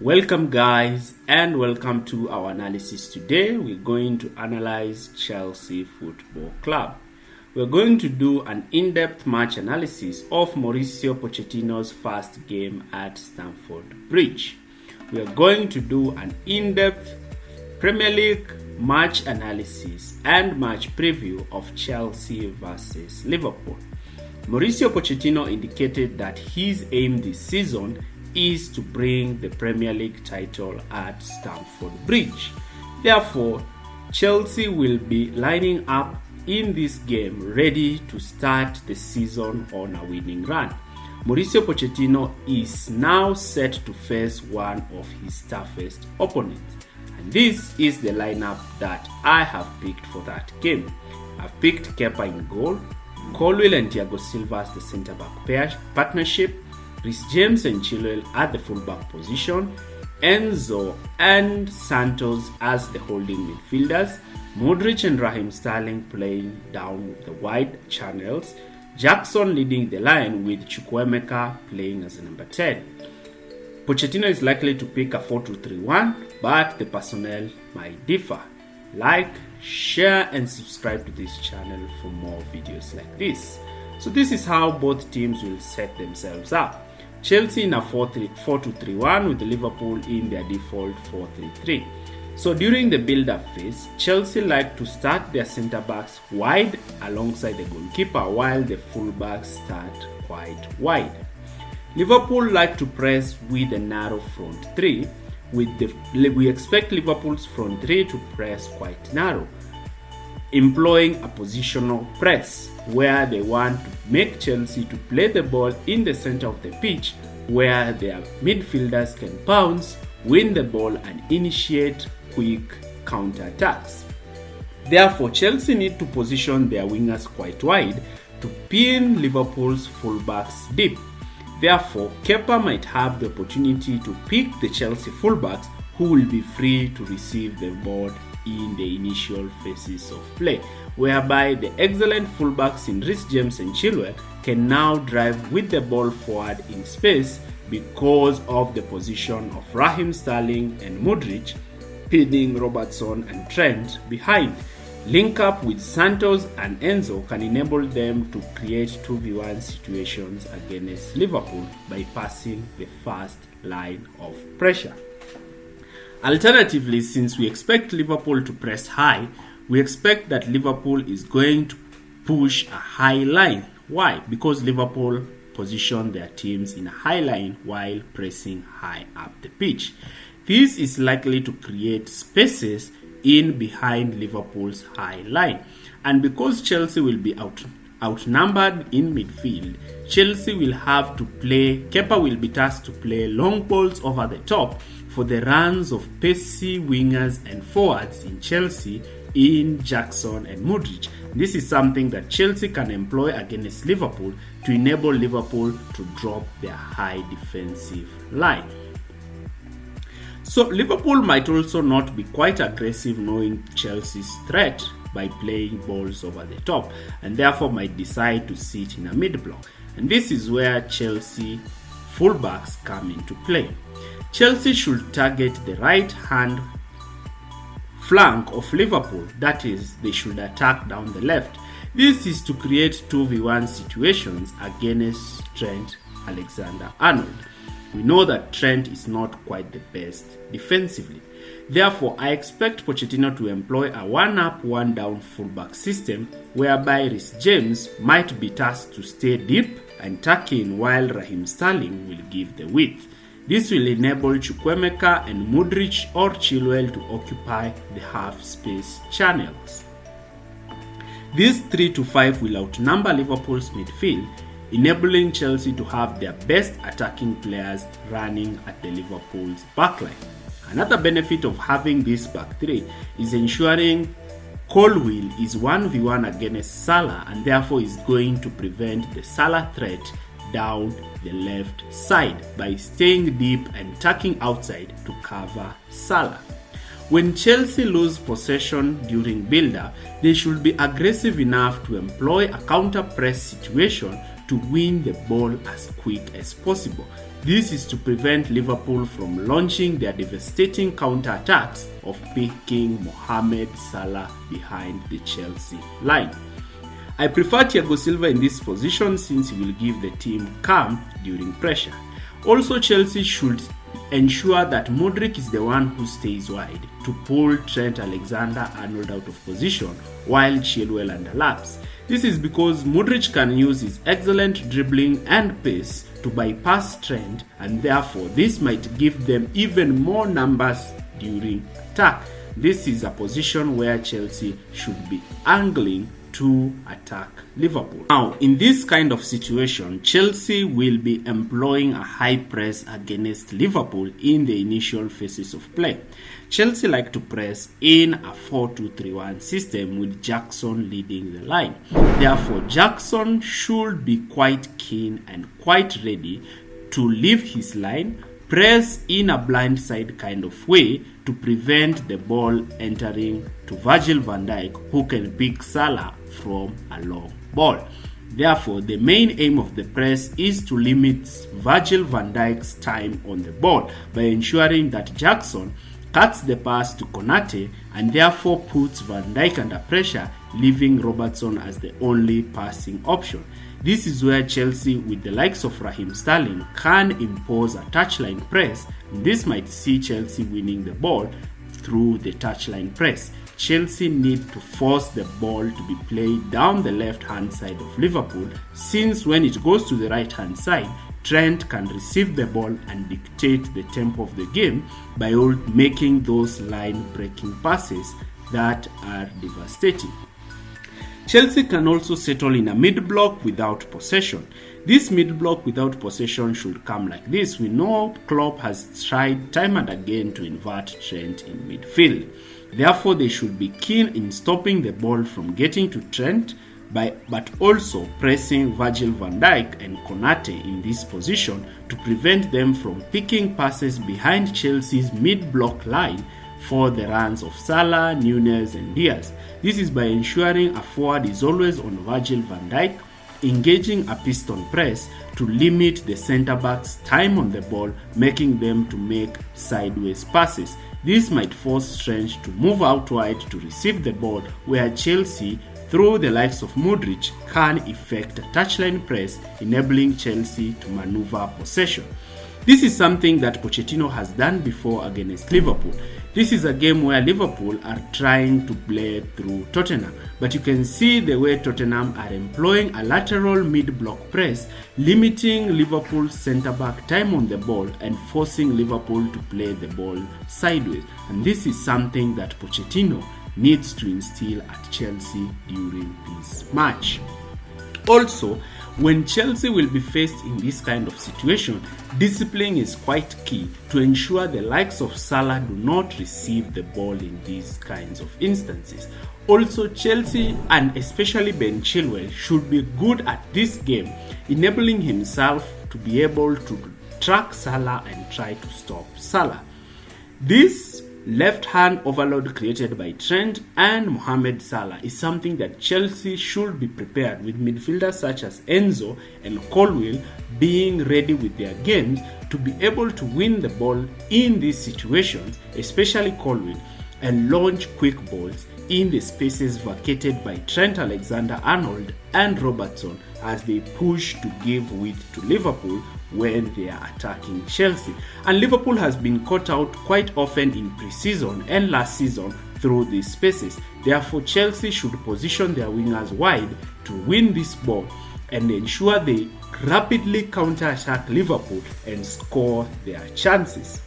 Welcome guys and welcome to our analysis. Today we're going to analyze Chelsea Football Club. We're going to do an in-depth match analysis of Mauricio Pochettino's first game at Stamford Bridge. We are going to do an in-depth Premier League match analysis and match preview of Chelsea versus Liverpool. Mauricio Pochettino indicated that his aim this season is to bring the Premier League title at Stamford Bridge. Therefore, Chelsea will be lining up in this game ready to start the season on a winning run. Mauricio Pochettino is now set to face one of his toughest opponents. And this is the lineup that I have picked for that game. I've picked Kepa in goal, Colwill and Thiago Silva as the centre-back partnership, Reece James and Chilwell at the full-back position, Enzo and Santos as the holding midfielders, Modric and Raheem Sterling playing down the wide channels, Jackson leading the line with Chukwuemeka playing as a number 10. Pochettino is likely to pick a 4-2-3-1, but the personnel might differ. Like, share and subscribe to this channel for more videos like this. So this is how both teams will set themselves up. Chelsea in a 4-2-3-1 with Liverpool in their default 4-3-3. So during the build-up phase, Chelsea like to start their centre-backs wide alongside the goalkeeper while the full-backs start quite wide. Liverpool like to press with a narrow front three. We expect Liverpool's front three to press quite narrow, employing a positional press where they want to make Chelsea to play the ball in the center of the pitch where their midfielders can bounce, win the ball and initiate quick counter-attacks. Therefore, Chelsea need to position their wingers quite wide to pin Liverpool's fullbacks deep. Therefore, Kepa might have the opportunity to pick the Chelsea fullbacks who will be free to receive the ball in the initial phases of play, whereby the excellent fullbacks in Reece James and Chilwell can now drive with the ball forward in space because of the position of Raheem Sterling and Modric pinning Robertson and Trent behind. Link up with Santos and Enzo can enable them to create 2v1 situations against Liverpool by passing the first line of pressure. Alternatively, since we expect Liverpool to press high, we expect that Liverpool is going to push a high line. Why? Because Liverpool position their teams in a high line while pressing high up the pitch. This is likely to create spaces in behind Liverpool's high line. And because Chelsea will be outnumbered in midfield, Chelsea will have to play, Kepa will be tasked to play long balls over the top for the runs of pacey wingers and forwards in Chelsea in Jackson and Modric. This is something that Chelsea can employ against Liverpool to enable Liverpool to drop their high defensive line. So Liverpool might also not be quite aggressive knowing Chelsea's threat by playing balls over the top and therefore might decide to sit in a mid-block. And this is where Chelsea fullbacks come into play. Chelsea should target the right hand flank of Liverpool, that is, they should attack down the left. This is to create 2v1 situations against Trent Alexander-Arnold. We know that Trent is not quite the best defensively. Therefore, I expect Pochettino to employ a one-up, one-down fullback system whereby Reece James might be tasked to stay deep and tuck in while Raheem Sterling will give the width. This will enable Chukwuemeka and Modric or Chilwell to occupy the half-space channels. These 3-5 will outnumber Liverpool's midfield, enabling Chelsea to have their best attacking players running at the Liverpool's backline. Another benefit of having this back three is ensuring Colwill is 1v1 against Salah and therefore is going to prevent the Salah threat down the left side by staying deep and tucking outside to cover Salah. When Chelsea lose possession during build-up, they should be aggressive enough to employ a counter-press situation to win the ball as quick as possible. This is to prevent Liverpool from launching their devastating counter-attacks of picking Mohamed Salah behind the Chelsea line. I prefer Thiago Silva in this position since he will give the team calm during pressure. Also, Chelsea should ensure that Mudryk is the one who stays wide to pull Trent Alexander-Arnold out of position while Chilwell underlaps. This is because Mudryk can use his excellent dribbling and pace to bypass Trent, and therefore this might give them even more numbers during attack. This is a position where Chelsea should be angling to attack Liverpool. Now, in this kind of situation, Chelsea will be employing a high press against Liverpool in the initial phases of play. Chelsea like to press in a 4-2-3-1 system with Jackson leading the line. Therefore, Jackson should be quite keen and quite ready to leave his line, press in a blindside kind of way to prevent the ball entering to Virgil van Dijk, who can pick Salah from a long ball. Therefore, the main aim of the press is to limit Virgil van Dijk's time on the ball by ensuring that Jackson cuts the pass to Konate and therefore puts Van Dijk under pressure, leaving Robertson as the only passing option. This is where Chelsea, with the likes of Raheem Sterling, can impose a touchline press. This might see Chelsea winning the ball through the touchline press. Chelsea need to force the ball to be played down the left-hand side of Liverpool, since when it goes to the right-hand side, Trent can receive the ball and dictate the tempo of the game by making those line-breaking passes that are devastating. Chelsea can also settle in a mid-block without possession. This mid-block without possession should come like this. We know Klopp has tried time and again to invert Trent in midfield. Therefore, they should be keen in stopping the ball from getting to Trent, but also pressing Virgil van Dijk and Konate in this position to prevent them from picking passes behind Chelsea's mid-block line for the runs of Salah, Nunez and Diaz. This is by ensuring a forward is always on Virgil van Dijk, engaging a piston press to limit the centre-back's time on the ball, making them to make sideways passes. This might force Trent to move out wide to receive the ball, where Chelsea, through the likes of Mudryk, can effect a touchline press, enabling Chelsea to maneuver possession. This is something that Pochettino has done before against Liverpool. This is a game where Liverpool are trying to play through Tottenham, but you can see the way Tottenham are employing a lateral mid-block press, limiting Liverpool's centre-back time on the ball and forcing Liverpool to play the ball sideways. And this is something that Pochettino needs to instill at Chelsea during this match. Also, when Chelsea will be faced in this kind of situation, discipline is quite key to ensure the likes of Salah do not receive the ball in these kinds of instances. Also, Chelsea and especially Ben Chilwell should be good at this game, enabling himself to be able to track Salah and try to stop Salah. This left-hand overload created by Trent and Mohamed Salah is something that Chelsea should be prepared, with midfielders such as Enzo and Colwill being ready with their games to be able to win the ball in these situations, especially Colwill, and launch quick balls in the spaces vacated by Trent Alexander-Arnold and Robertson as they push to give width to Liverpool when they are attacking Chelsea. And Liverpool has been caught out quite often in pre-season and last season through these spaces. Therefore, Chelsea should position their wingers wide to win this ball and ensure they rapidly counter-attack Liverpool and score their chances.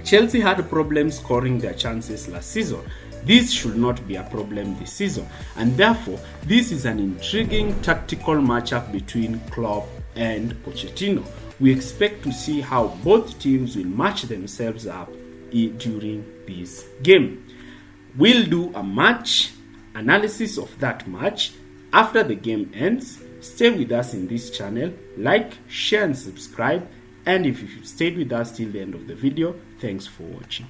Chelsea had problems scoring their chances last season. This should not be a problem this season, and therefore this is an intriguing tactical matchup between Klopp and Pochettino. We expect to see how both teams will match themselves up during this game. We'll do a match analysis of that match after the game ends. Stay with us in this channel, like, share and subscribe, and if you've stayed with us till the end of the video, thanks for watching.